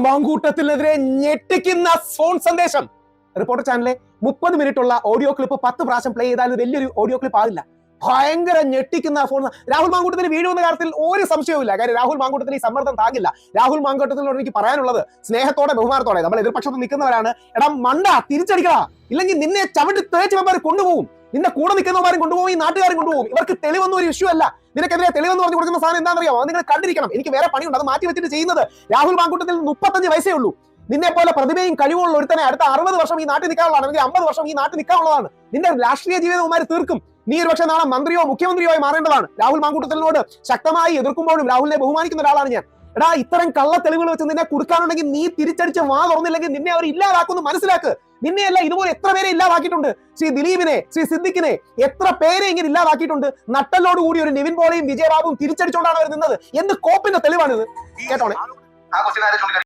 മാങ്കൂട്ടത്തിനെതിരെ ഞെട്ടിക്കുന്ന ഫോൺ സന്ദേശം. റിപ്പോർട്ടർ ചാനലിലെ 30 മിനിറ്റുള്ള ഓഡിയോ ക്ലിപ്പ് 10 പ്രാവശ്യം പ്ലേ ചെയ്താൽ വലിയൊരു ഓഡിയോ ക്ലിപ്പ് ആവില്ല. ഭയങ്കര ഞെട്ടിക്കുന്ന ഫോൺ. രാഹുൽ മാങ്കൂട്ടത്തിന് വീഴുമെന്ന കാര്യത്തിൽ ഒരു സംശയവുമില്ല. കാര്യം രാഹുൽ മാങ്കൂട്ടത്തിന് ഈ സമ്മർദ്ദം താങ്ങില്ല. രാഹുൽ മാങ്കൂട്ടത്തിനോട് എനിക്ക് പറയാനുള്ളത് സ്നേഹത്തോടെ ബഹുമാനത്തോടെ, നമ്മൾ എതിർപക്ഷത്ത് നിൽക്കുന്നവരാണ്. എടാ മണ്ട, തിരിച്ചടിക്കടാ, ഇല്ലെങ്കിൽ നിന്നെ ചവിട്ടി തേച്ചവന്മാർ കൊണ്ടുപോകും, നിന്റെ കൂടെ നിൽക്കുന്നവരും കൊണ്ടുപോകും, ഈ നാട്ടുകാരും കൊണ്ടുപോകും. ഇവർക്ക് തെളിവൊന്നും ഒരു ഇഷ്യൂ അല്ല. നിനക്കെതിരെ തെളിവെന്ന് പറഞ്ഞു കൊടുക്കുന്ന സാധനം എന്താണെന്നറിയാമോ? അത് നിങ്ങൾ കണ്ടിരിക്കണം. എനിക്ക് വേറെ പണിയുണ്ട്, അത് മാറ്റി വെച്ചിട്ട് ചെയ്യുന്നത്. രാഹുൽ മാങ്കൂട്ടത്തിൽ 35 വയസ്സേ ഉള്ളൂ. നിന്നെ പോലെ പ്രതിഭയും കഴിവുള്ള ഒരുത്തനെ അടുത്ത 60 വർഷം ഈ നാട്ടിൽ നിൽക്കാനുള്ളതാണ്, അല്ലെങ്കിൽ 50 വർഷം ഈ നാട്ടിൽ നിൽക്കാനുള്ളതാണ്. നിന്റെ രാഷ്ട്രീയ ജീവിതവുമാര് തീർക്കും. നീ ഒരു പക്ഷേ നാളെ മന്ത്രിയോ മുഖ്യമന്ത്രിയോ ആയി മാറേണ്ടതാണ്. രാഹുൽ മാങ്കൂട്ടത്തിനോട് ശക്തമായി എതിർക്കുമ്പോഴും രാഹുലിനെ ബഹുമാനിക്കുന്ന ഒരാളാണ് ഞാൻ. എടാ, ഇത്തരം കള്ള തെളിവുകൾ വെച്ച് നിന്നെ കൊടുക്കാനുണ്ടെങ്കിൽ നീ തിരിച്ചടിച്ച് വാ തുറന്നില്ലെങ്കിൽ നിന്നെ അവർ ഇല്ലാതാക്കുന്നു. മനസ്സിലാക്ക്. നിന്നെയല്ല, ഇതുപോലെ എത്ര പേരെ ഇല്ലാതാക്കിയിട്ടുണ്ട്. ശ്രീ ദിലീപിനെ, ശ്രീ സിദ്ദിഖിനെ, എത്ര പേരെ ഇങ്ങനെ ഇല്ലാതാക്കിയിട്ടുണ്ട്. നട്ടലോട് കൂടി ഒരു നിവിൻ പോളിയും വിജയബാബുവും തിരിച്ചടിച്ചുകൊണ്ടാണ് അവർ നിന്നത്. എന്ത് കോപ്പിന്റെ തെളിവാണിത്? കേട്ടോണേ.